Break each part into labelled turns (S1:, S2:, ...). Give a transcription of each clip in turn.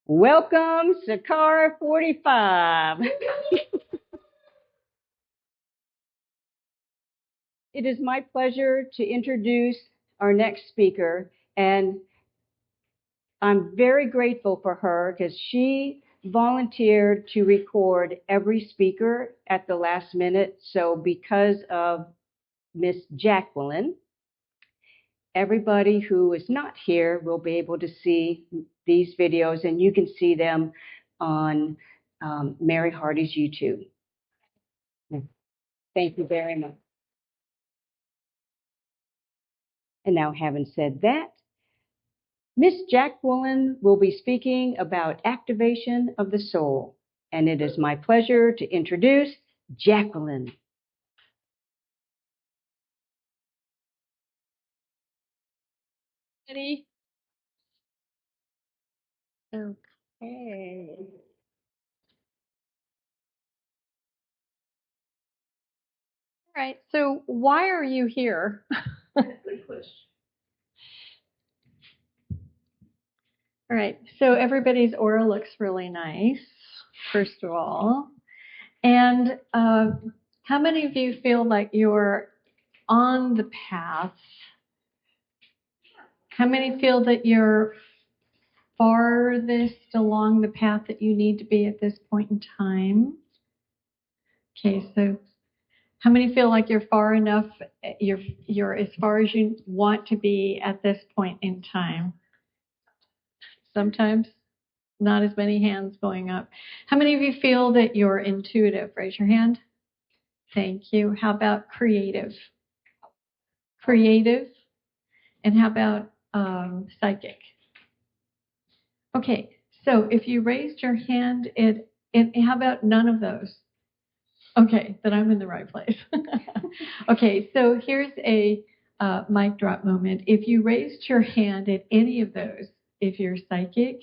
S1: Welcome, Sakkara 45. It is my pleasure to introduce our next speaker, and I'm very grateful for her because she volunteered to record every speaker at the last minute. So because of Miss JacQueline, everybody who is not here will be able to see these videos, and you can see them on Mary Hardy's YouTube. Thank you very much. And now, having said that, Miss JacQueline will be speaking about activation of the soul. And it is my pleasure to introduce JacQueline.
S2: Ready? Okay. All right. So why are you here? Good question. All right. So everybody's aura looks really nice, first of all. And how many of you feel like you're on the path? How many feel that you're farthest along the path that you need to be at this point in time? Okay, so how many feel like you're far enough, you're as far as you want to be at this point in time? Sometimes not as many hands going up. How many of you feel that you're intuitive? Raise your hand. Thank you. How about creative? Creative. And how about psychic? Okay, so if you raised your hand, how about none of those? Okay, then I'm in the right place. Okay, so here's a mic drop moment. If you raised your hand at any of those, if you're psychic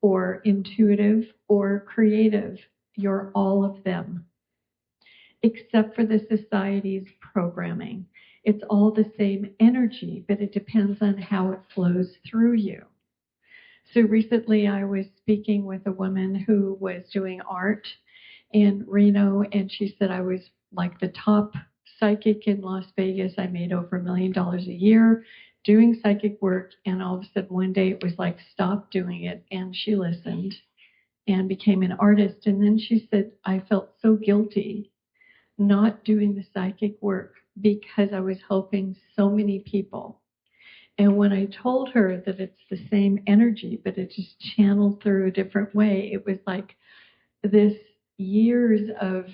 S2: or intuitive or creative, you're all of them, except for the society's programming. It's all the same energy, but it depends on how it flows through you. So recently I was speaking with a woman who was doing art in Reno, and she said I was like the top psychic in Las Vegas. I made over $1 million a year doing psychic work, and all of a sudden one day it was like, stop doing it. And she listened and became an artist. And then she said, I felt so guilty not doing the psychic work because I was helping so many people. And when I told her that it's the same energy, but it just channeled through a different way, it was like this years of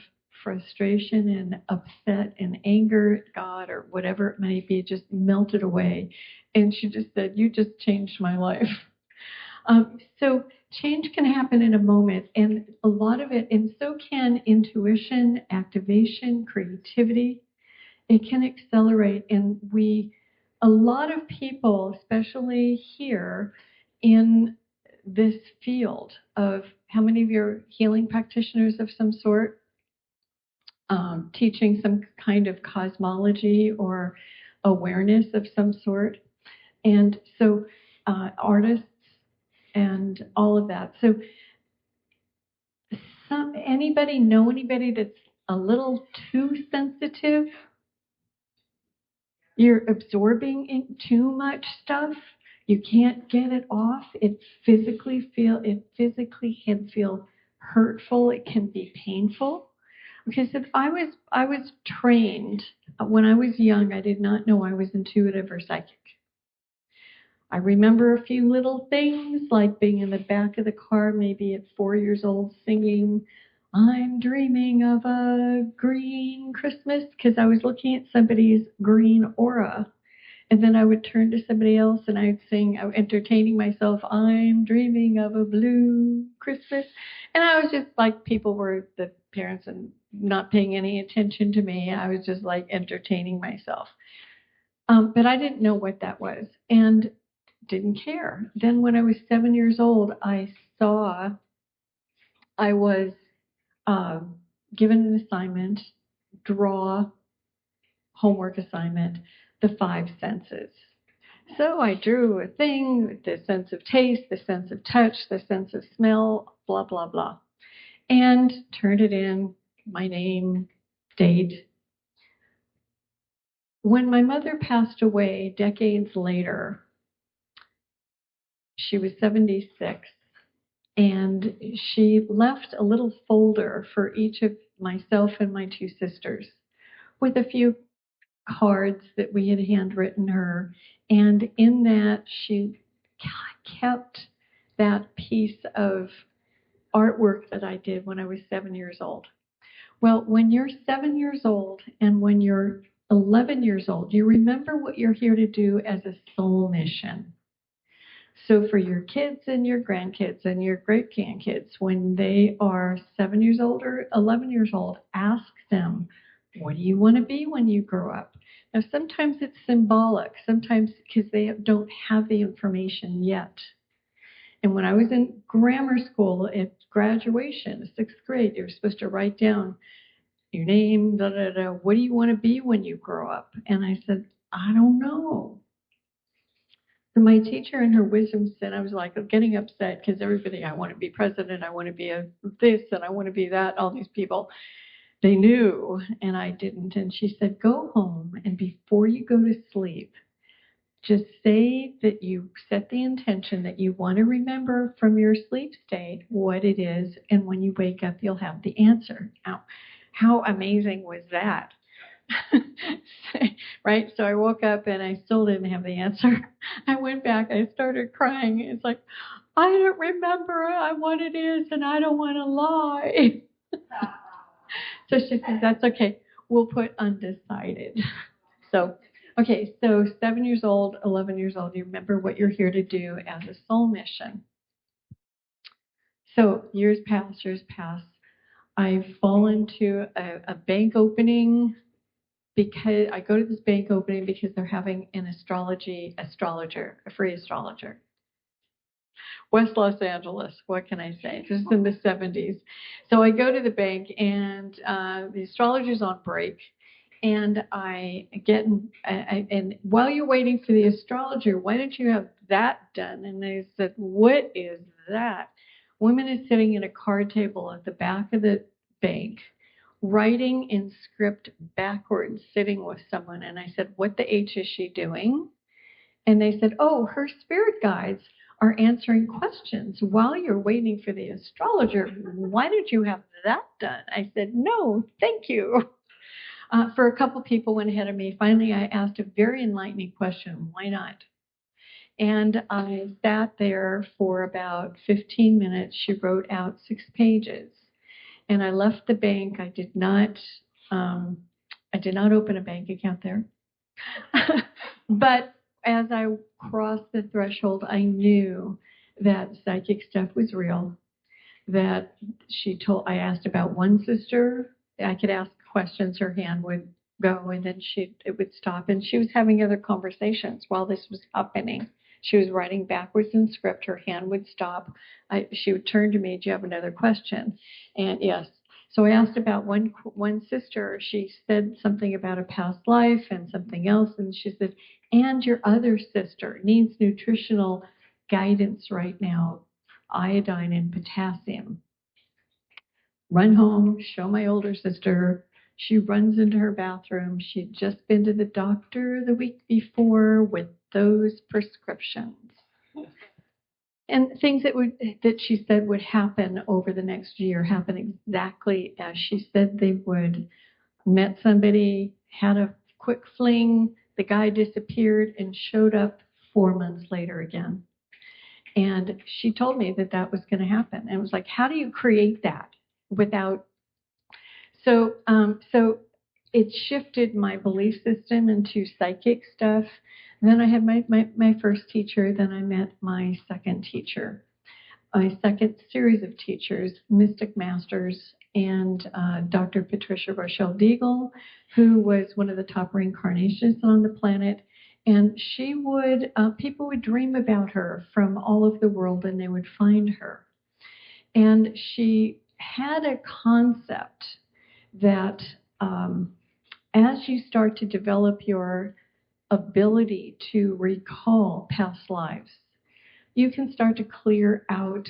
S2: frustration and upset and anger at God or whatever it may be just melted away. And she just said, you just changed my life. So change can happen in a moment, and a lot of it, and so can intuition, activation, creativity. It can accelerate, and a lot of people, especially here in this field of, how many of you are healing practitioners of some sort, teaching some kind of cosmology or awareness of some sort, and so artists and all of that. So anybody know anybody that's a little too sensitive? You're absorbing too much stuff. You can't get it off. It physically can feel hurtful. It can be painful. Because if I was trained when I was young, I did not know I was intuitive or psychic. I remember a few little things like being in the back of the car, maybe at 4 years old, singing, I'm dreaming of a green Christmas, because I was looking at somebody's green aura. And then I would turn to somebody else and I'd sing, entertaining myself, I'm dreaming of a blue Christmas. And I was just like, people were the parents and not paying any attention to me. I was just like entertaining myself. But I didn't know what that was and didn't care. Then when I was 7 years old, I was given an assignment, draw, homework assignment, the five senses. So I drew a thing with the sense of taste, the sense of touch, the sense of smell, blah, blah, blah, and turned it in, my name, date. When my mother passed away decades later, she was 76, and she left a little folder for each of myself and my two sisters with a few cards that we had handwritten her. And in that, she kept that piece of artwork that I did when I was 7 years old. Well, when you're 7 years old and when you're 11 years old, you remember what you're here to do as a soul mission. So for your kids and your grandkids and your great grandkids, when they are 7 years old or 11 years old, ask them, what do you want to be when you grow up? Now, sometimes it's symbolic, sometimes because they don't have the information yet. And when I was in grammar school at graduation, 6th grade, you're supposed to write down your name, da, da, da, what do you want to be when you grow up? And I said, I don't know. So my teacher in her wisdom said, I was like getting upset because everybody, I want to be president, I want to be a this, and I want to be that, all these people, they knew, and I didn't. And she said, go home, and before you go to sleep, just say that you set the intention that you want to remember from your sleep state what it is, and when you wake up, you'll have the answer. Now, how amazing was that? Right? So I woke up and I still didn't have the answer. I went back, I started crying. It's like, I don't remember what it is, and I don't want to lie. So she says, that's okay. We'll put undecided. So, okay, so 7 years old, 11 years old, you remember what you're here to do as a soul mission. So years pass. I fall into a bank opening because I go to this bank opening because they're having an astrologer, a free astrologer. West Los Angeles, what can I say? This is in the 70s. So I go to the bank, and the astrologer's on break. And I get, and while you're waiting for the astrologer, why don't you have that done? And they said, what is that? Woman is sitting at a card table at the back of the bank, writing in script backwards, sitting with someone. And I said, what the H is she doing? And they said, oh, her spirit guides are answering questions while you're waiting for the astrologer. Why don't you have that done? I said, no, thank you. For a couple people went ahead of me. Finally, I asked a very enlightening question, why not? And I sat there for about 15 minutes. She wrote out 6 pages. And I left the bank. I did not open a bank account there. But as I crossed the threshold, I knew that psychic stuff was real. That I asked about one sister. I could ask questions, her hand would go, and then it would stop. And she was having other conversations while this was happening. She was writing backwards in script. Her hand would stop. She would turn to me, do you have another question? And yes. So I asked about one sister. She said something about a past life and something else. And she said, and your other sister needs nutritional guidance right now, iodine and potassium. Run home, show my older sister. She runs into her bathroom. She'd just been to the doctor the week before with those prescriptions. And things that she said would happen over the next year happened exactly as she said they would. Met somebody, had a quick fling, the guy disappeared and showed up 4 months later again. And she told me that was going to happen. And it was like, how do you create that without? So it shifted my belief system into psychic stuff. Then I had my first teacher. Then I met my second teacher, my second series of teachers, Mystic Masters, and Dr. Patricia Rochelle Deagle, who was one of the top reincarnations on the planet. And she would, people would dream about her from all over the world, and they would find her. And she had a concept that as you start to develop your ability to recall past lives. You can start to clear out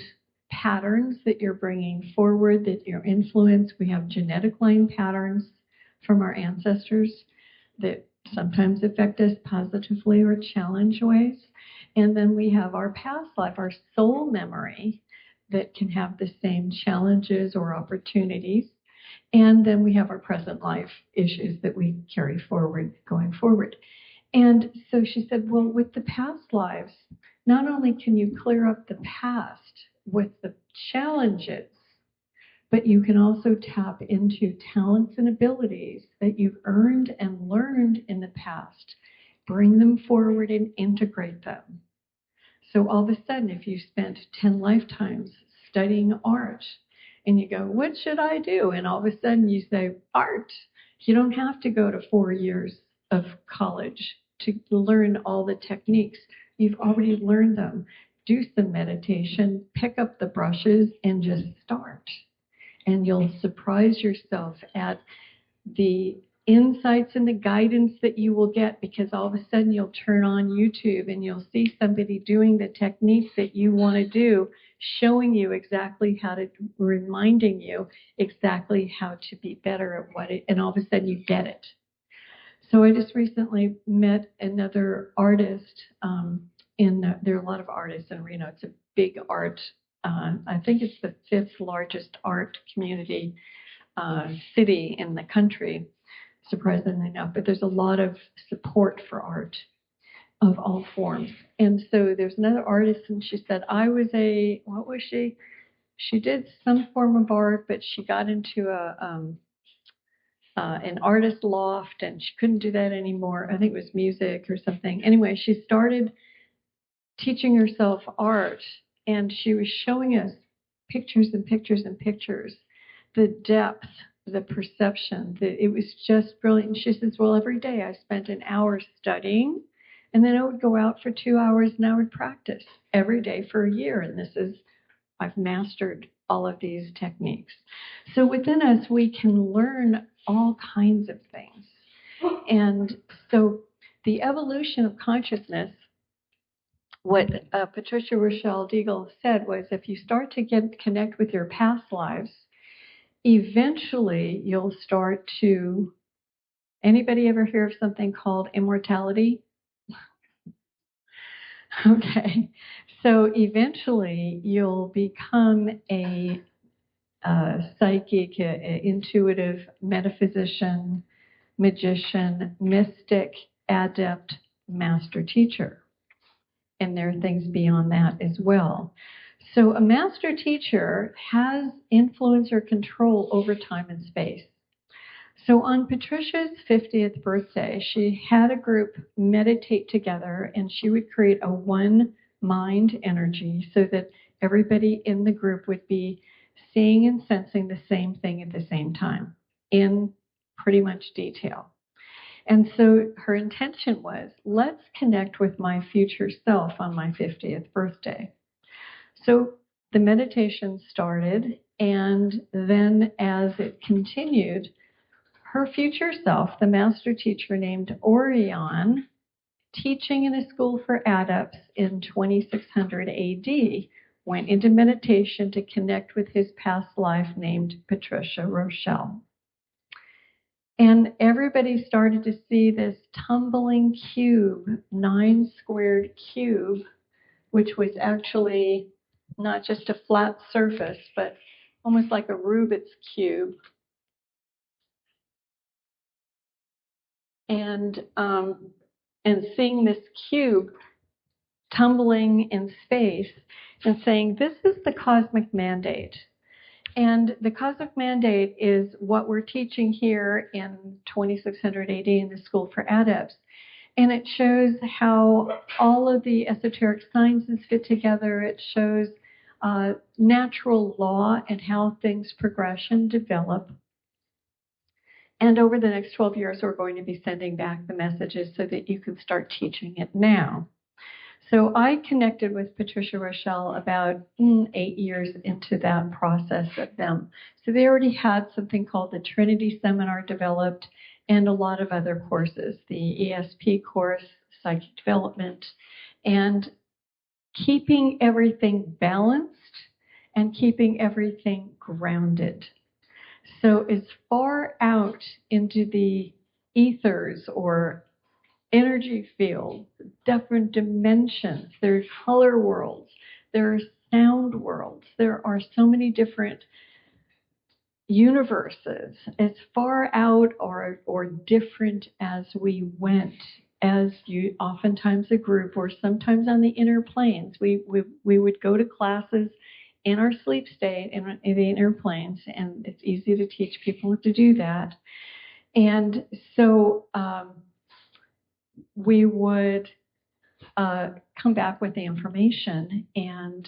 S2: patterns that you're bringing forward, that your influence. We have genetic line patterns from our ancestors that sometimes affect us positively or challenge ways. And then we have our past life, our soul memory, that can have the same challenges or opportunities. And then we have our present life issues that we carry forward going forward. And so she said, well, with the past lives, not only can you clear up the past with the challenges, but you can also tap into talents and abilities that you've earned and learned in the past, bring them forward and integrate them. So all of a sudden, if you spent 10 lifetimes studying art and you go, what should I do? And all of a sudden you say, art. You don't have to go to 4 years of college to learn all the techniques. You've already learned them. Do some meditation, pick up the brushes, and just start. And you'll surprise yourself at the insights and the guidance that you will get, because all of a sudden you'll turn on YouTube and you'll see somebody doing the techniques that you want to do, showing you exactly how to, reminding you exactly how to be better at what it, and all of a sudden you get it. So I just recently met another artist there are a lot of artists in Reno. It's a big art, I think it's the 5th largest art community city in the country, surprisingly enough. But there's a lot of support for art of all forms. And so there's another artist, and she said, what was she? She did some form of art, but she got into an artist loft, and she couldn't do that anymore. I think it was music or something. Anyway, she started teaching herself art, and she was showing us pictures and pictures and pictures, the depth, the perception, it was just brilliant. And she says, well, every day I spent an hour studying, and then I would go out for 2 hours and I would practice every day for a year. And I've mastered all of these techniques. So within us, we can learn all kinds of things. And so the evolution of consciousness, what Patricia Rochelle Deagle said was, if you start to connect with your past lives, eventually you'll start to, anybody ever hear of something called immortality? Okay, so eventually you'll become a psychic, intuitive, metaphysician, magician, mystic, adept, master teacher. And there are things beyond that as well. So a master teacher has influence or control over time and space. So on Patricia's 50th birthday, she had a group meditate together, and she would create a one mind energy so that everybody in the group would be seeing and sensing the same thing at the same time in pretty much detail. And so her intention was, let's connect with my future self on my 50th birthday. So the meditation started, and then as it continued, her future self, the master teacher named Orion, teaching in a school for adepts in 2600 AD, went into meditation to connect with his past life named Patricia Rochelle. And everybody started to see this tumbling cube, 9-squared cube, which was actually not just a flat surface, but almost like a Rubik's cube. And seeing this cube tumbling in space and saying, this is the cosmic mandate. And the cosmic mandate is what we're teaching here in 2600 AD in the School for Adepts. And it shows how all of the esoteric sciences fit together. It shows natural law and how things progress and develop. And over the next 12 years, we're going to be sending back the messages so that you can start teaching it now. So I connected with Patricia Rochelle about 8 years into that process of them. So they already had something called the Trinity Seminar developed, and a lot of other courses, the ESP course, Psychic Development, and keeping everything balanced and keeping everything grounded. So as far out into the ethers or energy fields, different dimensions, there's color worlds, there are sound worlds, there are so many different universes, as far out or different as we went, as you oftentimes a group or sometimes on the inner planes. We would go to classes in our sleep state in the inner planes, and it's easy to teach people to do that. And so we would come back with the information, and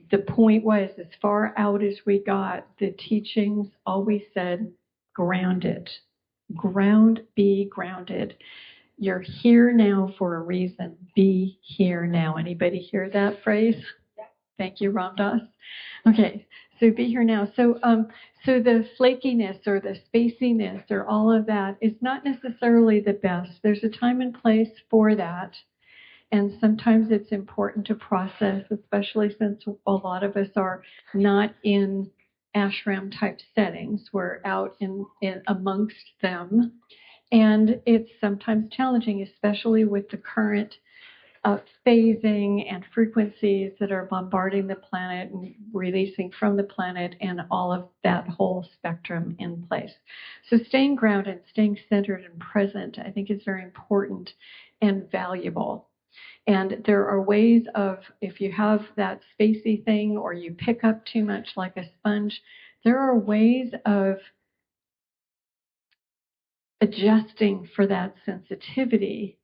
S2: the point was, as far out as we got, the teachings always said, grounded. Be grounded. You're here now for a reason. Be here now. Anybody hear that phrase? Thank you, Ram Dass. Okay, so be here now. So the flakiness or the spaciness or all of that is not necessarily the best. There's a time and place for that. And sometimes it's important to process, especially since a lot of us are not in ashram type settings. We're out in amongst them. And it's sometimes challenging, especially with the current phasing and frequencies that are bombarding the planet and releasing from the planet, and all of that whole spectrum in place. So staying grounded, staying centered and present, I think is very important and valuable. And there are ways of, if you have that spacey thing or you pick up too much like a sponge, there are ways of adjusting for that sensitivity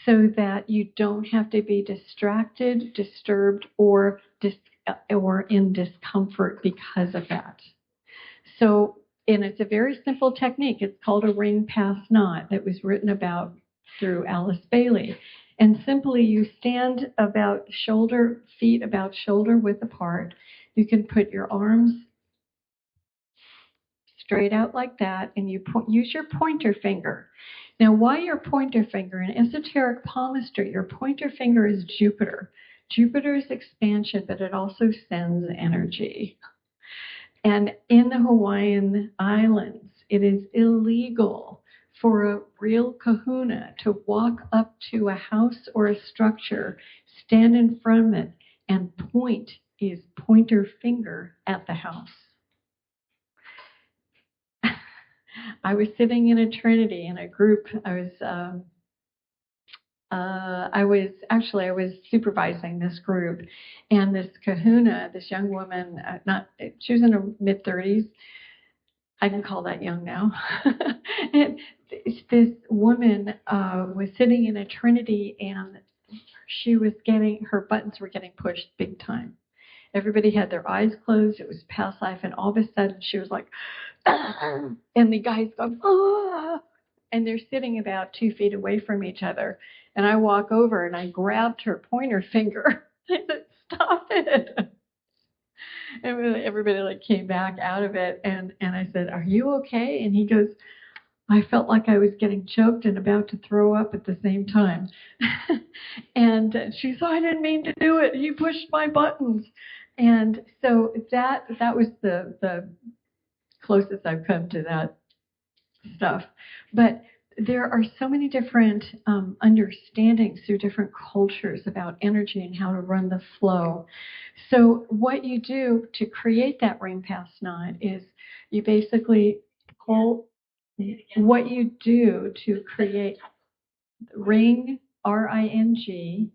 S2: so that you don't have to be distracted, disturbed, or in discomfort because of that. So, and it's a very simple technique. It's called a ring pass knot that was written about through Alice Bailey. And simply you stand about feet about shoulder width apart. You can put your arms straight out like that, and you use your pointer finger. Now, why your pointer finger? In esoteric palmistry, your pointer finger is Jupiter. Jupiter's expansion, but it also sends energy. And in the Hawaiian Islands, it is illegal for a real kahuna to walk up to a house or a structure, stand in front of it, and point his pointer finger at the house. I was sitting in a Trinity in a group. I was supervising this group, and this kahuna, this young woman, she was in her mid-30s. I can call that young now. And this woman was sitting in a Trinity, and her buttons were getting pushed big time. Everybody had their eyes closed. It was past life, and all of a sudden she was like, and the guys go, ah, and they're sitting about 2 feet away from each other. And I walk over and I grabbed her pointer finger. I said, stop it. And everybody came back out of it, and I said, are you okay? And he goes, I felt like I was getting choked and about to throw up at the same time. And she said, I didn't mean to do it. He pushed my buttons. And so that was the closest I've come to that stuff. But there are so many different understandings through different cultures about energy and how to run the flow. So what you do to create that ring pass knot is you basically pull. What you do to create ring, R-I-N-G,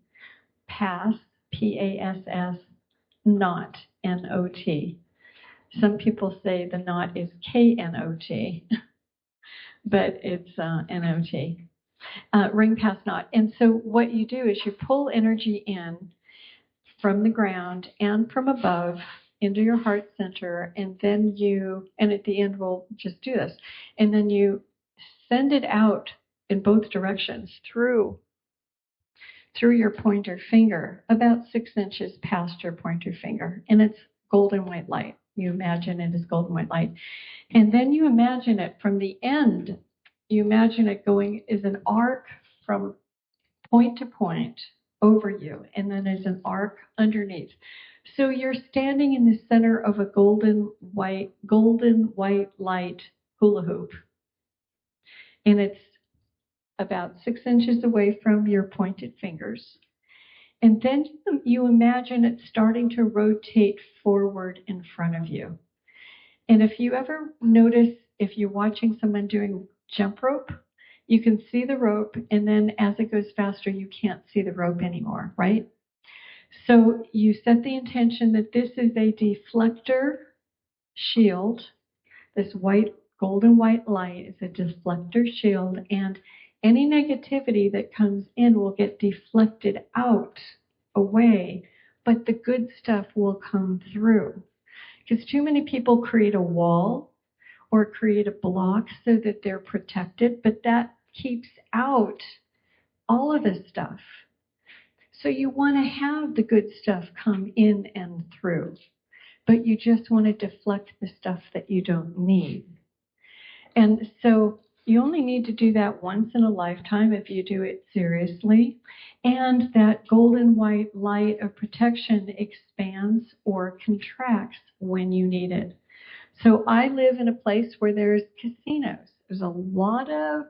S2: pass, P-A-S-S, knot, N-O-T. Some people say the knot is K-N-O-T, but it's N-O-T. Ring pass knot. And so what you do is you pull energy in from the ground and from above into your heart center, and then and at the end we'll just do this, and then you send it out in both directions through your pointer finger, about 6 inches past your pointer finger, and it's golden white light. You imagine it as golden white light. And then you imagine it from the end. You imagine it going as an arc from point to point over you, and then there's an arc underneath. So you're standing in the center of a golden white light hula hoop, and it's about 6 inches away from your pointed fingers. And then you imagine it starting to rotate forward in front of you. And if you ever notice, if you're watching someone doing jump rope, you can see the rope, and then as it goes faster, you can't see the rope anymore, right? So you set the intention that this is a deflector shield. This golden white light is a deflector shield, and any negativity that comes in will get deflected out, away, but the good stuff will come through. Because too many people create a wall or create a block so that they're protected, but that keeps out all of this stuff. So you want to have the good stuff come in and through, but you just want to deflect the stuff that you don't need. And so you only need to do that once in a lifetime if you do it seriously. And that golden white light of protection expands or contracts when you need it. So I live in a place where there's casinos. There's a lot of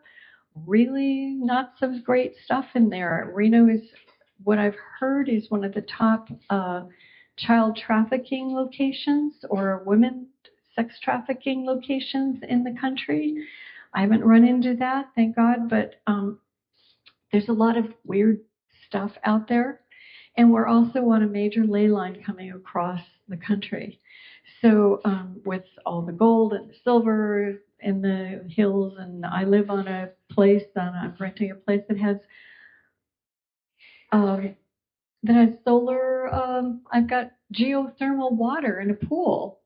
S2: really not so great stuff in there. Reno is, what I've heard, is one of the top child trafficking locations or women sex trafficking locations in the country. I haven't run into that, thank God, but there's a lot of weird stuff out there. And we're also on a major ley line coming across the country. So with all the gold and the silver in the hills, and I live on a place, I'm renting a place that has solar, I've got geothermal water in a pool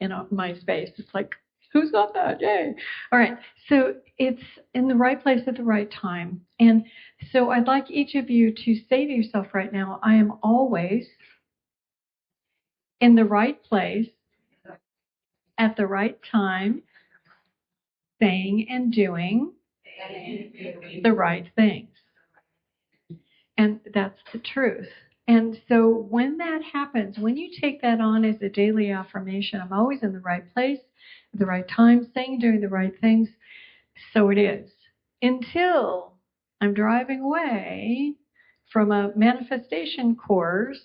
S2: in my space. It's like, who's got that? Yay. All right. So it's in the right place at the right time. And so I'd like each of you to say to yourself right now, I am always in the right place at the right time, saying and doing the right things. And that's the truth. And so when that happens, when you take that on as a daily affirmation, I'm always in the right place at the right time, saying and doing the right things, so it is. Until I'm driving away from a manifestation course,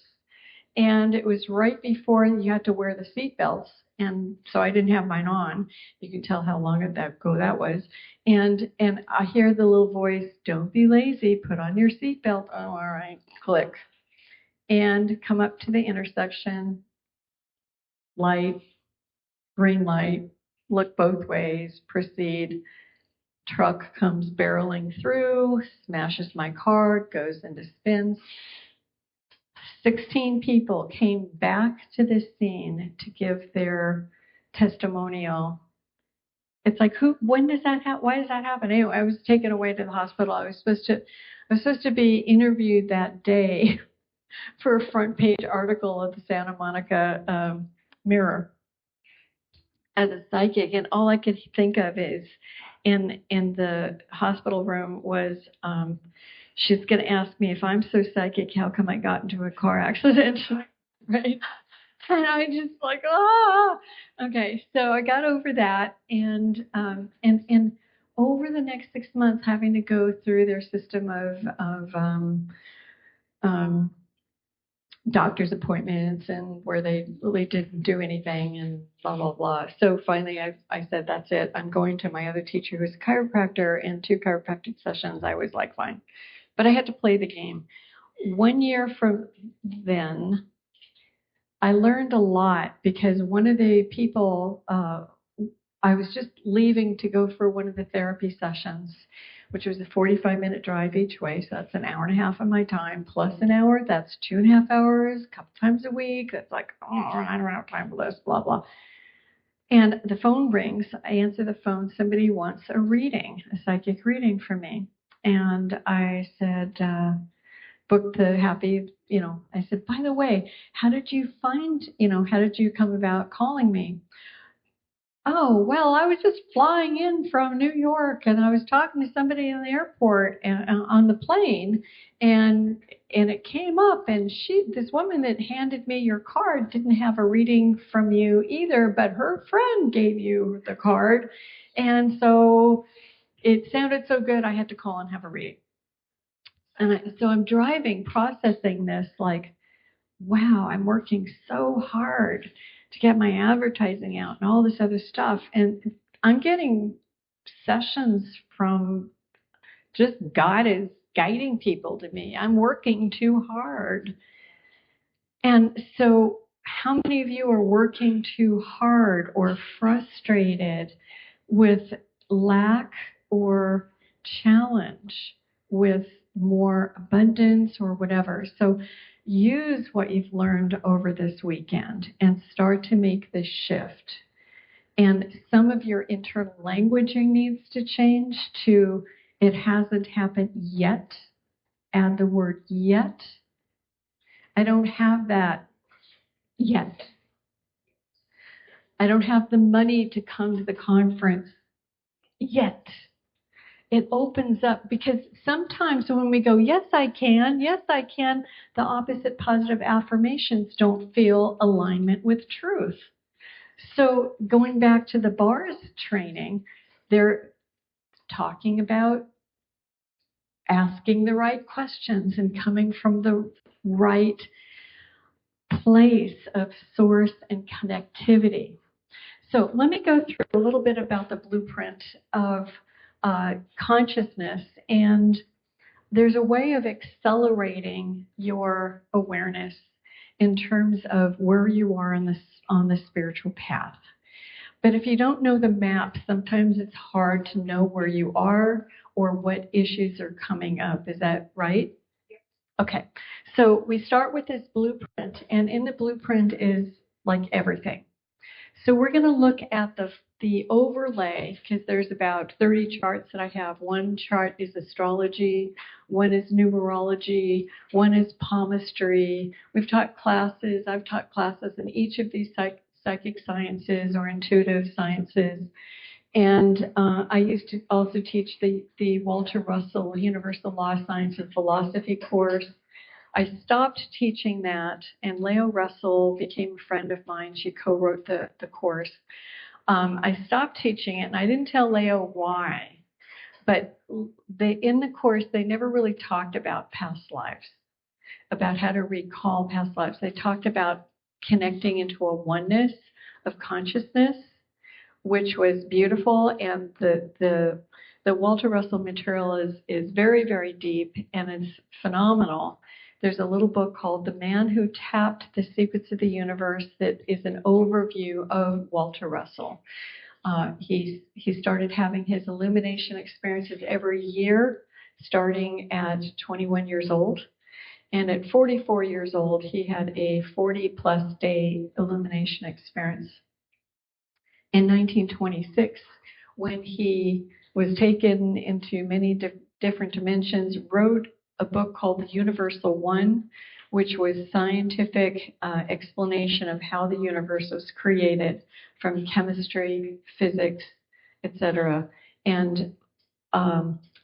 S2: and it was right before you had to wear the seatbelts, and so I didn't have mine on. You can tell how long ago that was. And I hear the little voice, don't be lazy, put on your seatbelt. Oh, all right, click. And come up to the intersection, light, green light, look both ways, proceed. Truck comes barreling through, smashes my car, goes into spins. 16 people came back to this scene to give their testimonial. It's like, when does that happen? Why does that happen? Anyway, I was taken away to the hospital. I was supposed to be interviewed that day for a front page article of the Santa Monica Mirror as a psychic, and all I could think of is in the hospital room was she's going to ask me, if I'm so psychic, how come I got into a car accident, right? And I just like, okay. So I got over that, and over the next 6 months, having to go through their system of doctor's appointments, and where they really didn't do anything, and blah, blah, blah. So finally I said, that's it. I'm going to my other teacher who's a chiropractor, and 2 chiropractic sessions. I was like, fine. But I had to play the game. 1 year from then, I learned a lot, because one of the people, I was just leaving to go for one of the therapy sessions, which was a 45-minute drive each way. So that's an hour and a half of my time, plus an hour. That's 2.5 hours, a couple times a week. That's like, I don't have time for this, blah, blah. And the phone rings. I answer the phone. Somebody wants a reading, a psychic reading for me. And I said, booked the happy, I said, by the way, how did you come about calling me? Oh, well, I was just flying in from New York, and I was talking to somebody in the airport and on the plane, and it came up, and this woman that handed me your card didn't have a reading from you either, but her friend gave you the card, and so it sounded so good I had to call and have a reading. And so I'm driving, processing this like, wow, I'm working so hard to get my advertising out and all this other stuff. And I'm getting sessions from just God is guiding people to me. I'm working too hard. And so how many of you are working too hard or frustrated with lack or challenge with more abundance or whatever? So use what you've learned over this weekend and start to make this shift. And some of your internal languaging needs to change to it hasn't happened yet. Add the word yet. I don't have that yet. I don't have the money to come to the conference yet. It opens up because sometimes when we go, yes, I can, the opposite positive affirmations don't feel alignment with truth. So going back to the bars training, they're talking about asking the right questions and coming from the right place of source and connectivity. So let me go through a little bit about the blueprint of consciousness, and there's a way of accelerating your awareness in terms of where you are on the spiritual path. But if you don't know the map, sometimes it's hard to know where you are or what issues are coming up. Is that right? Okay. So we start with this blueprint, and in the blueprint is like everything. So we're going to look at the overlay, because there's about 30 charts that I have. One chart is astrology, one is numerology, one is palmistry. I've taught classes in each of these psychic sciences or intuitive sciences. And I used to also teach the Walter Russell Universal Law, Science, and Philosophy course. I stopped teaching that, and Leo Russell became a friend of mine. She co-wrote the course. I stopped teaching it, and I didn't tell Leo why. But in the course, they never really talked about past lives, about how to recall past lives. They talked about connecting into a oneness of consciousness, which was beautiful. And the Walter Russell material is very, very deep, and it's phenomenal. There's a little book called The Man Who Tapped the Secrets of the Universe that is an overview of Walter Russell. He started having his illumination experiences every year, starting at 21 years old. And at 44 years old, he had a 40-plus day illumination experience. In 1926, when he was taken into many different dimensions, wrote a book called The Universal One, which was scientific explanation of how the universe was created from chemistry, physics, etc. And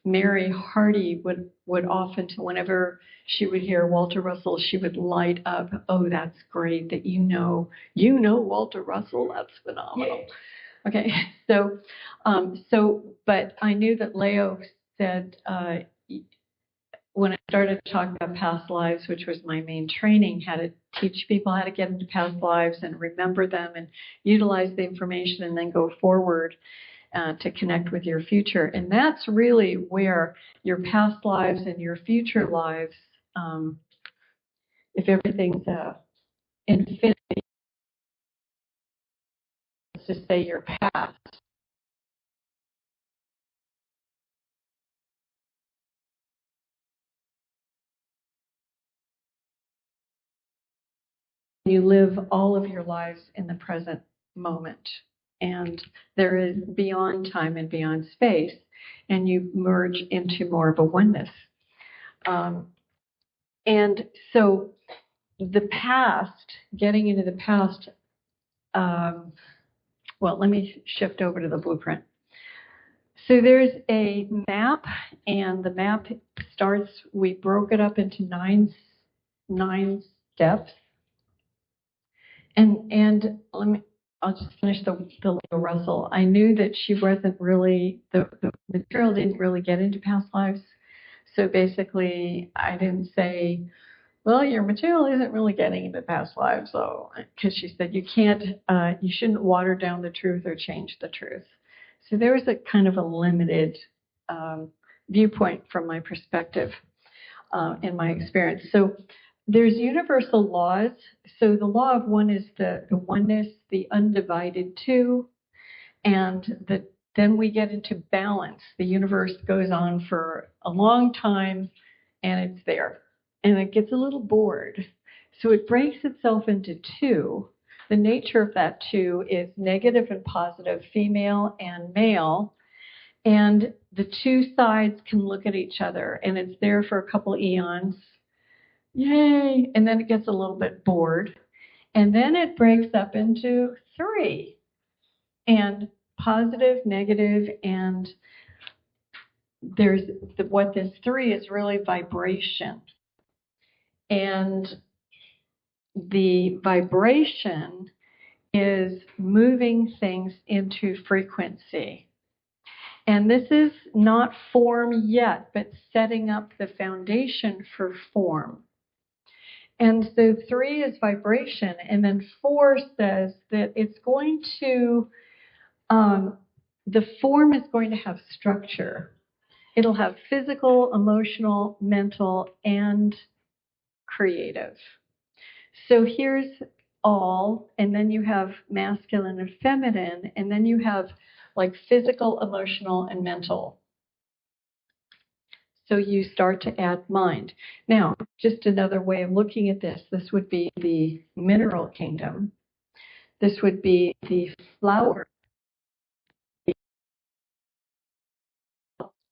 S2: Mary Hardy would often, whenever she would hear Walter Russell, she would light up. Oh, that's great that you know Walter Russell. That's phenomenal. Okay, but I knew that Leo said when I started talking about past lives, which was my main training, how to teach people how to get into past lives and remember them and utilize the information and then go forward to connect with your future. And that's really where your past lives and your future lives, if everything's infinity, let's just say your past. You live all of your lives in the present moment, and there is beyond time and beyond space, and you merge into more of a oneness. And so the past, getting into the past, well, let me shift over to the blueprint. So there's a map, and the map starts, we broke it up into nine steps. And I'll just finish the little Russell. I knew that she wasn't really, the material didn't really get into past lives. So basically, I didn't say, well, your material isn't really getting into past lives, so, because she said you shouldn't water down the truth or change the truth. So there was a kind of a limited viewpoint from my perspective in my experience. So there's universal laws. So the law of one is the oneness, the undivided two, and then we get into balance. The universe goes on for a long time, and it's there. And it gets a little bored. So it breaks itself into two. The nature of that two is negative and positive, female and male. And the two sides can look at each other, and it's there for a couple eons. Yay! And then it gets a little bit bored. And then it breaks up into three. And positive, negative, and what this three is really vibration. And the vibration is moving things into frequency. And this is not form yet, but setting up the foundation for form. And so three is vibration, and then four says that it's going to, the form is going to have structure. It'll have physical, emotional, mental, and creative. So here's all, and then you have masculine and feminine, and then you have like physical, emotional, and mental. So you start to add mind. Now, just another way of looking at this would be the mineral kingdom. This would be the flower.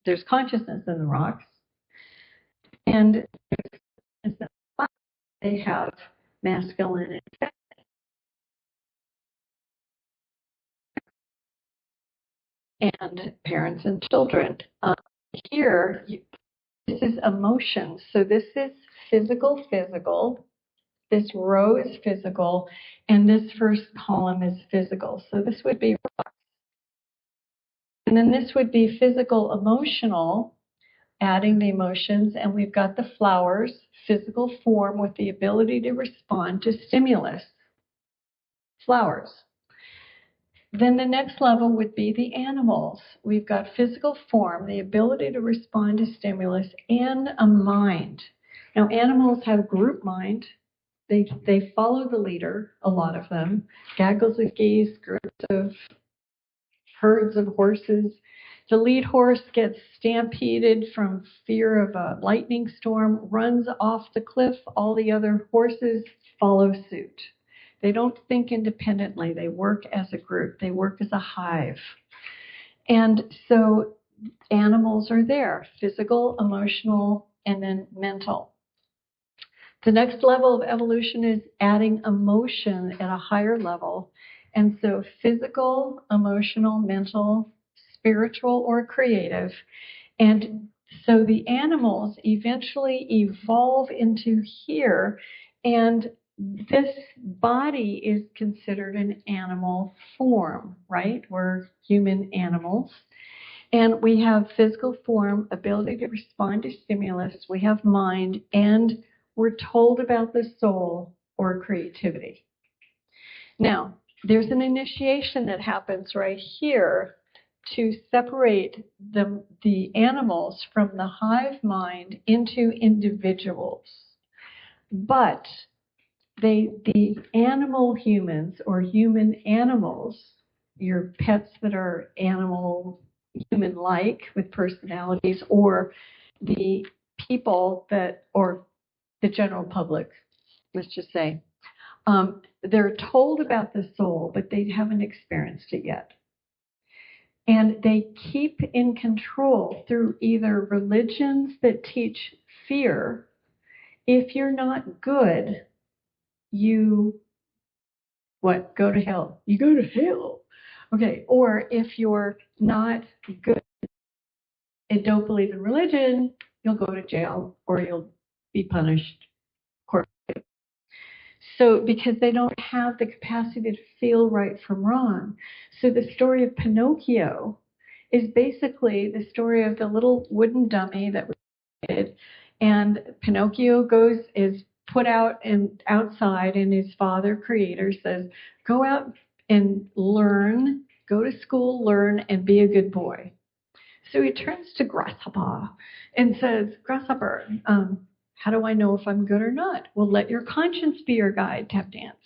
S2: There's consciousness in the rocks. And they have masculine and feminine, and parents and children. Here, this is emotions. So this is physical. This row is physical, and this first column is physical. So this would be rocks. And then this would be physical, emotional, adding the emotions, and we've got the flowers, physical form with the ability to respond to stimulus. Flowers. Then the next level would be the animals. We've got physical form, the ability to respond to stimulus, and a mind. Now, animals have group mind. They follow the leader, a lot of them. Gaggles of geese, groups of herds of horses. The lead horse gets stampeded from fear of a lightning storm, runs off the cliff. All the other horses follow suit. They don't think independently. They work as a group. They work as a hive. And so animals are there, physical, emotional, and then mental. The next level of evolution is adding emotion at a higher level. And so physical, emotional, mental, spiritual, or creative. And so the animals eventually evolve into here, and this body is considered an animal form, right? We're human animals. And we have physical form, ability to respond to stimulus. We have mind, and we're told about the soul or creativity. Now, there's an initiation that happens right here to separate the animals from the hive mind into individuals. But the animal humans or human animals, your pets that are animal human-like with personalities, or the people that, or the general public, let's just say, they're told about the soul, but they haven't experienced it yet. And they keep in control through either religions that teach fear If you're not good, you go to hell. You go to hell. Okay. Or if you're not good and don't believe in religion, you'll go to jail or you'll be punished. So because they don't have the capacity to feel right from wrong. So the story of Pinocchio is basically the story of the little wooden dummy that was created, and Pinocchio is put out and outside, and his father creator says, go out and learn, go to school, learn, and be a good boy. So he turns to Grasshopper and says, Grasshopper, how do I know if I'm good or not? Well, let your conscience be your guide, tap dance.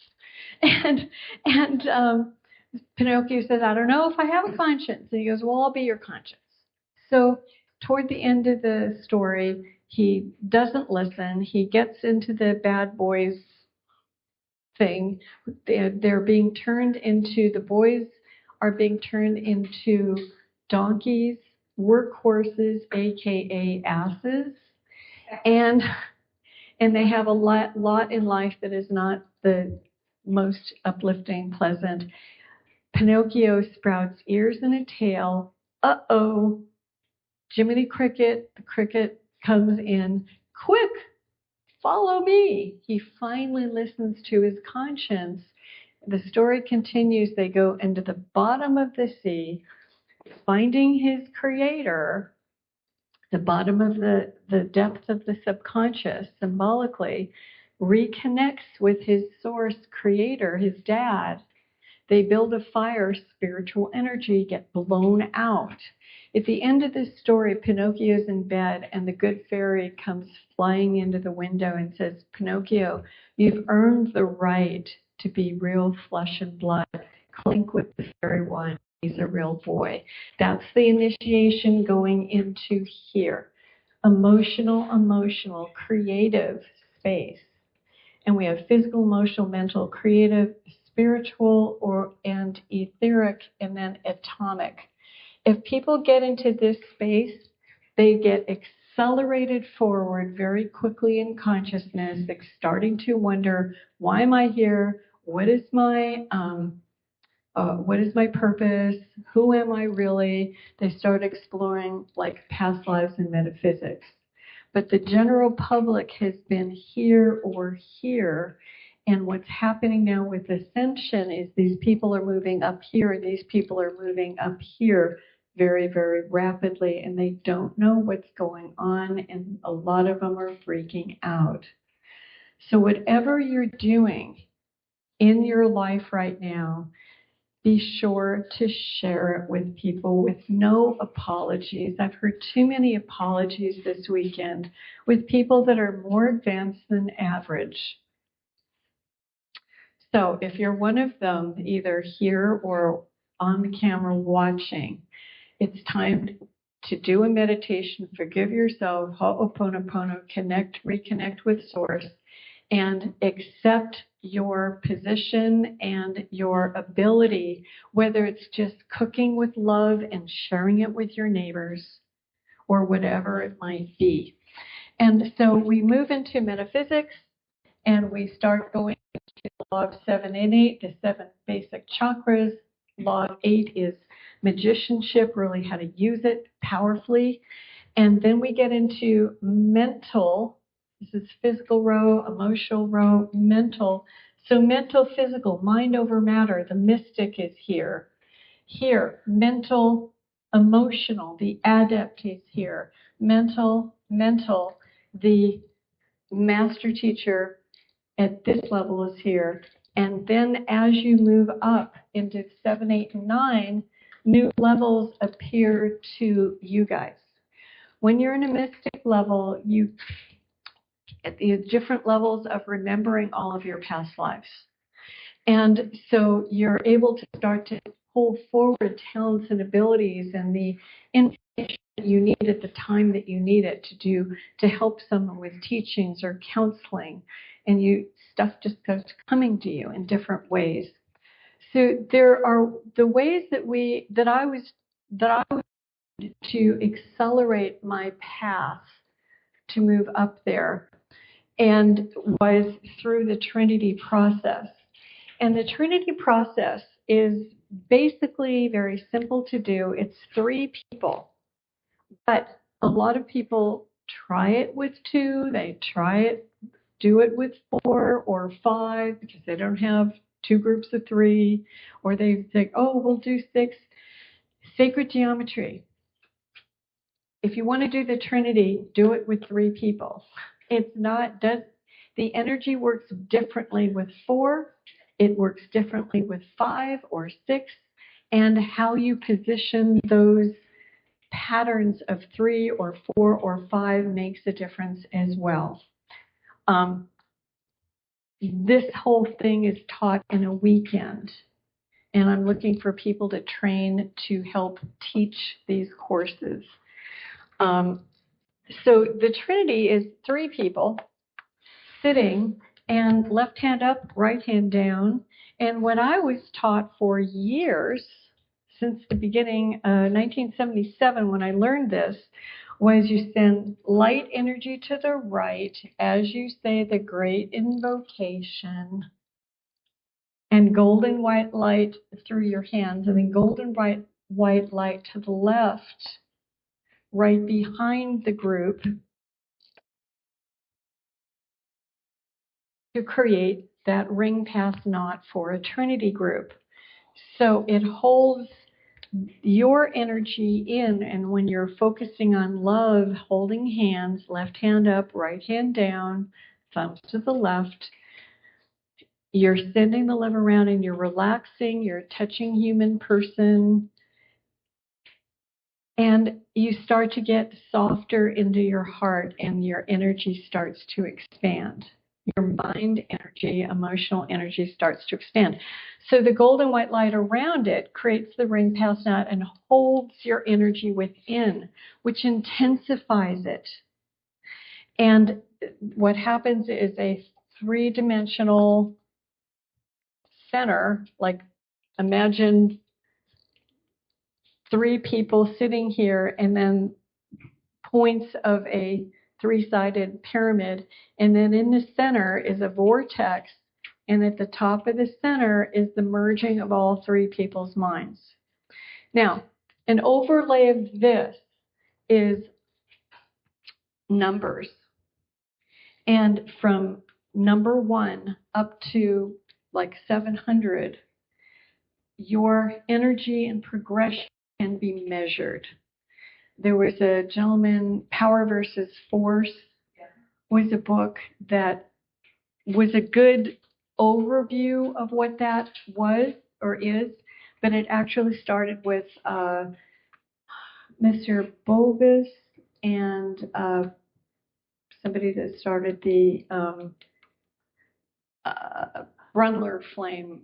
S2: And Pinocchio says, I don't know if I have a conscience. And he goes, well, I'll be your conscience. So toward the end of the story, he doesn't listen. He gets into the bad boys thing. The boys are being turned into donkeys, workhorses, aka asses, and they have a lot in life that is not the most uplifting, pleasant. Pinocchio sprouts ears and a tail. Uh-oh, Jiminy Cricket, the cricket comes in. Quick, follow me. He finally listens to his conscience. The story continues. They go into the bottom of the sea, finding his creator, the bottom of the depth of the subconscious, symbolically, reconnects with his source creator, his dad. They build a fire, spiritual energy get blown out. At the end of this story, Pinocchio's in bed, and the good fairy comes flying into the window and says, Pinocchio, you've earned the right to be real flesh and blood. Clink with the fairy wand. He's a real boy. That's the initiation going into here. Emotional, creative space. And we have physical, emotional, mental, creative, spiritual, and etheric, and then atomic. If people get into this space, they get accelerated forward very quickly in consciousness, starting to wonder, why am I here? What is my purpose? Who am I really? They start exploring like past lives and metaphysics. But the general public has been here or here. And what's happening now with ascension is these people are moving up here, and these people are moving up here very, very rapidly, and they don't know what's going on, and a lot of them are freaking out. So whatever you're doing in your life right now, be sure to share it with people with no apologies. I've heard too many apologies this weekend with people that are more advanced than average. So if you're one of them, either here or on the camera watching, it's time to do a meditation, forgive yourself, ho'oponopono, reconnect with Source, and accept your position and your ability, whether it's just cooking with love and sharing it with your neighbors or whatever it might be. And so we move into metaphysics, and we start going into law of 7 and 8, the 7 basic chakras. Law of 8 is magicianship, really how to use it powerfully. And then we get into mental. This is physical row, emotional row, mental. So mental, physical, mind over matter. The mystic is here. Here, mental, emotional. The adept is here. Mental. The master teacher at this level is here. And then as you move up into 7, 8, and 9, new levels appear to you guys. When you're in a mystic level, you at the different levels of remembering all of your past lives. And so you're able to start to pull forward talents and abilities and the information that you need at the time that you need it to help someone with teachings or counseling. And stuff just goes coming to you in different ways. So there are the ways that I was to accelerate my path to move up there. and was through the Trinity process. And the Trinity process is basically very simple to do. It's 3 people, but a lot of people try it with 2, do it with 4 or 5 because they don't have 2 groups of 3, or they think, oh, we'll do 6. Sacred geometry. If you want to do the Trinity, do it with 3 people. The energy works differently with 4. It works differently with 5 or 6. And how you position those patterns of 3 or 4 or 5 makes a difference as well. This whole thing is taught in a weekend. And I'm looking for people to train to help teach these courses. So the Trinity is 3 people sitting and left hand up, right hand down. And what I was taught for years, since the beginning, 1977, when I learned this, was you send light energy to the right as you say the great invocation, and golden white light through your hands, and then golden white light to the left, right behind the group, to create that ring path knot for a Trinity group. So it holds your energy in, and when you're focusing on love, holding hands, left hand up, right hand down, thumbs to the left, you're sending the love around and you're relaxing, you're touching human person, and you start to get softer into your heart and your energy starts to expand. Your mind energy, emotional energy starts to expand. So the golden white light around it creates the ring path knot and holds your energy within, which intensifies it. And what happens is a 3-dimensional center, like imagine 3 people sitting here and then points of a 3-sided pyramid, and then in the center is a vortex, and at the top of the center is the merging of all 3 people's minds. Now, an overlay of this is numbers, and from number 1 up to like 700, your energy and progression can be measured. There was a gentleman, Power versus Force was a book that was a good overview of what that was or is, but it actually started with Mr. Bogus and somebody that started the Brundtler Flame.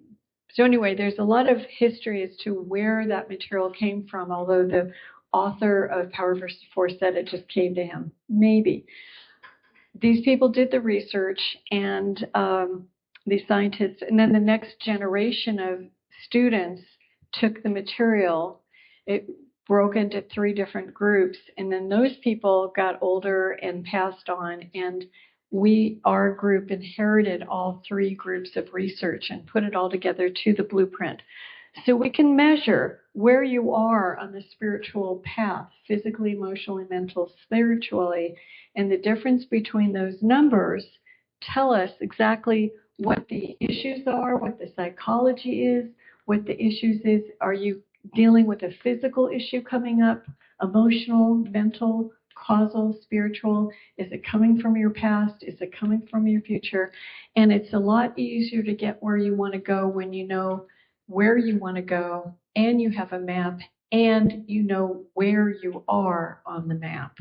S2: So anyway, there's a lot of history as to where that material came from, although the author of Power versus Force said it just came to him. Maybe. These people did the research, and these scientists, and then the next generation of students took the material. It broke into 3 different groups, and then those people got older and passed on, and our group inherited all 3 groups of research and put it all together to the blueprint. So we can measure where you are on the spiritual path, physically, emotionally, mental, spiritually, and the difference between those numbers tell us exactly what the issues are, what the psychology is, what the issues is. Are you dealing with a physical issue coming up, emotional, mental, causal, spiritual? Is it coming from your past? Is it coming from your future? And it's a lot easier to get where you want to go when you know where you want to go, and you have a map, and you know where you are on the map.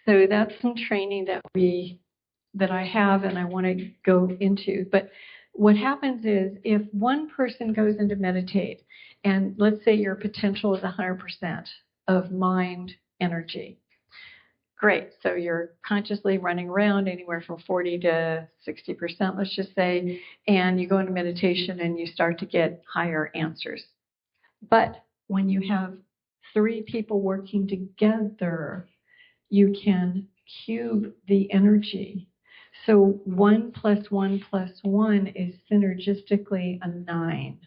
S2: So that's some training that I have and I want to go into. But what happens is if one person goes into meditate, and let's say your potential is 100% of mind energy. Great. So you're consciously running around anywhere from 40 to 60%, let's just say, and you go into meditation and you start to get higher answers. But when you have 3 people working together, you can cube the energy. So 1 plus 1 plus 1 is synergistically a 9.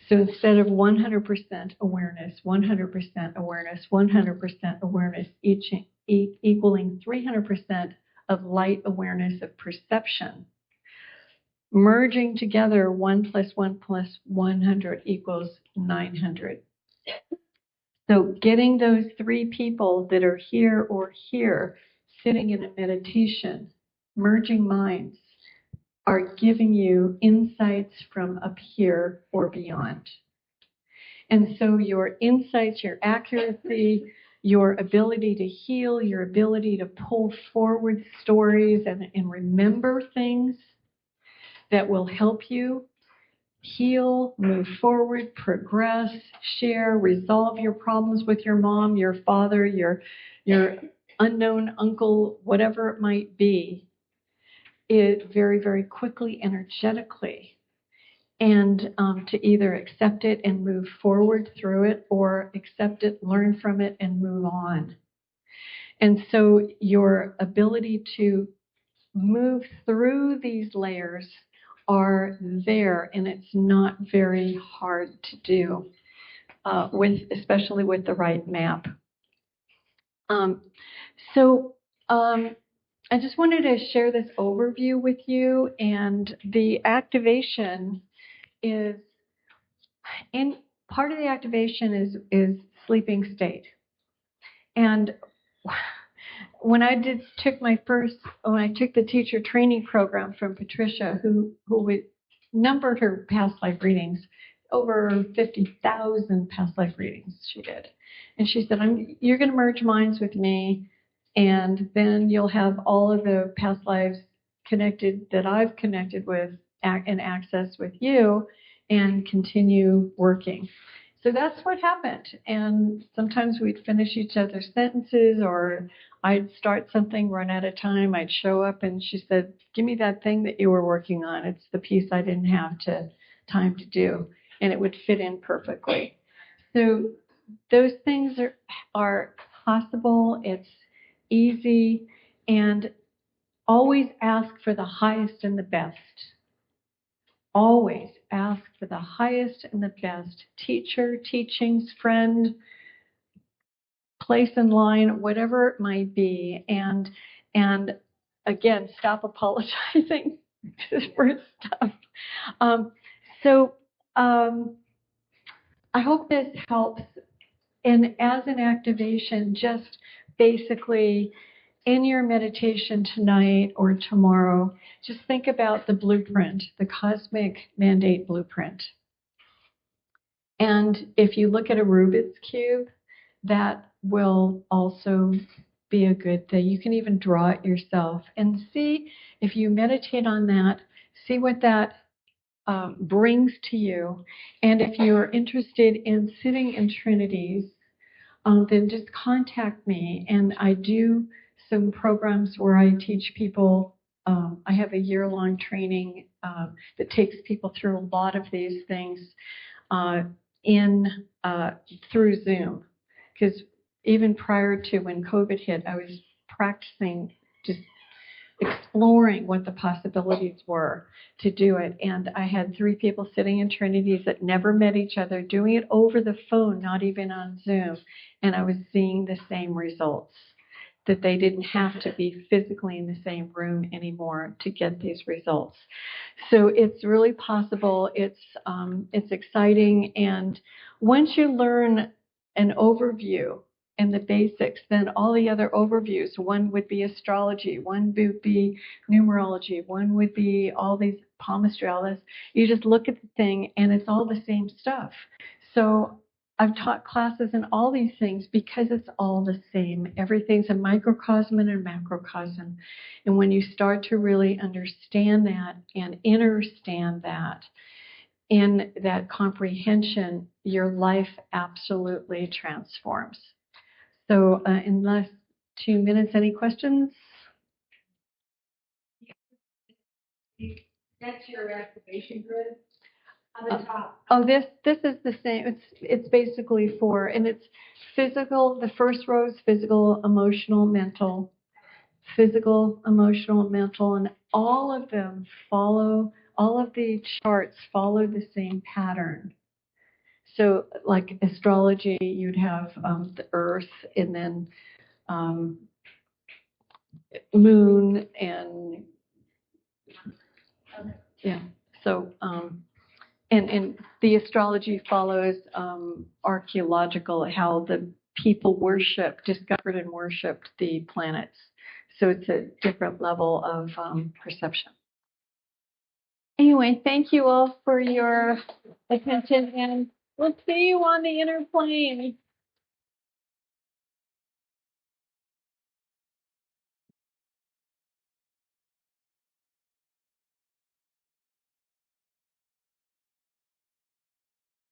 S2: So instead of 100% awareness, 100% awareness, 100% awareness, equaling 300% of light awareness of perception, merging together 1 plus 1 plus 100 equals 900. So getting those three people that are here or here, sitting in a meditation, merging minds, are giving you insights from up here or beyond. And so your insights, your accuracy, your ability to heal, your ability to pull forward stories and remember things that will help you heal, move forward, progress, share, resolve your problems with your mom, your father, your unknown uncle, whatever it might be, it very, very quickly, energetically, and to either accept it and move forward through it, or accept it, learn from it, and move on. And so your ability to move through these layers are there, and it's not very hard to do, especially with the right map. I just wanted to share this overview with you, and the activation is, and part of the activation is sleeping state. And when I took the teacher training program from Patricia, who numbered her past life readings, over 50,000 past life readings she did. And she said, you're going to merge minds with me, and then you'll have all of the past lives connected that I've connected with and access with you, and continue working. So that's what happened. And sometimes we'd finish each other's sentences, or I'd start something, run out of time. I'd show up, and she said, give me that thing that you were working on. It's the piece I didn't have time to do. And it would fit in perfectly. So those things are possible. It's easy. And always ask for the highest and the best. Always ask for the highest and the best. Teacher, teachings, friend, place in line, whatever it might be. And again, stop apologizing for stuff. I hope this helps. And as an activation, just basically in your meditation tonight or tomorrow, just think about the blueprint, the cosmic mandate blueprint. And if you look at a Rubik's Cube, that will also be a good thing. You can even draw it yourself and see, if you meditate on that, see what that brings to you. And if you're interested in sitting in Trinities, then just contact me. And I do some programs where I teach people. I have a year-long training that takes people through a lot of these things through Zoom. Because even prior to when COVID hit, I was practicing, just exploring what the possibilities were to do it. And I had 3 people sitting in Trinities that never met each other, doing it over the phone, not even on Zoom. And I was seeing the same results, that they didn't have to be physically in the same room anymore to get these results. So it's really possible. It's exciting. And once you learn an overview and the basics, then all the other overviews, one would be astrology, one would be numerology, one would be all these palmistry, all this. You just look at the thing and it's all the same stuff. So I've taught classes in all these things because it's all the same. Everything's a microcosm and a macrocosm. And when you start to really understand that and understand that, in that comprehension, your life absolutely transforms. So in the last 2 minutes, any questions?
S1: That's your activation grid?
S3: on the top.
S2: Oh, this is the same. It's basically four, and it's physical. The first row is physical, emotional, mental. Physical, emotional, mental, and all of them follow. All of the charts follow the same pattern. So, like astrology, you'd have the Earth, and then Moon, and yeah. So, and the astrology follows archaeological, how the people discovered and worshipped the planets. So it's a different level of perception. Anyway, thank you all for your attention, and we'll see you on the inner plane.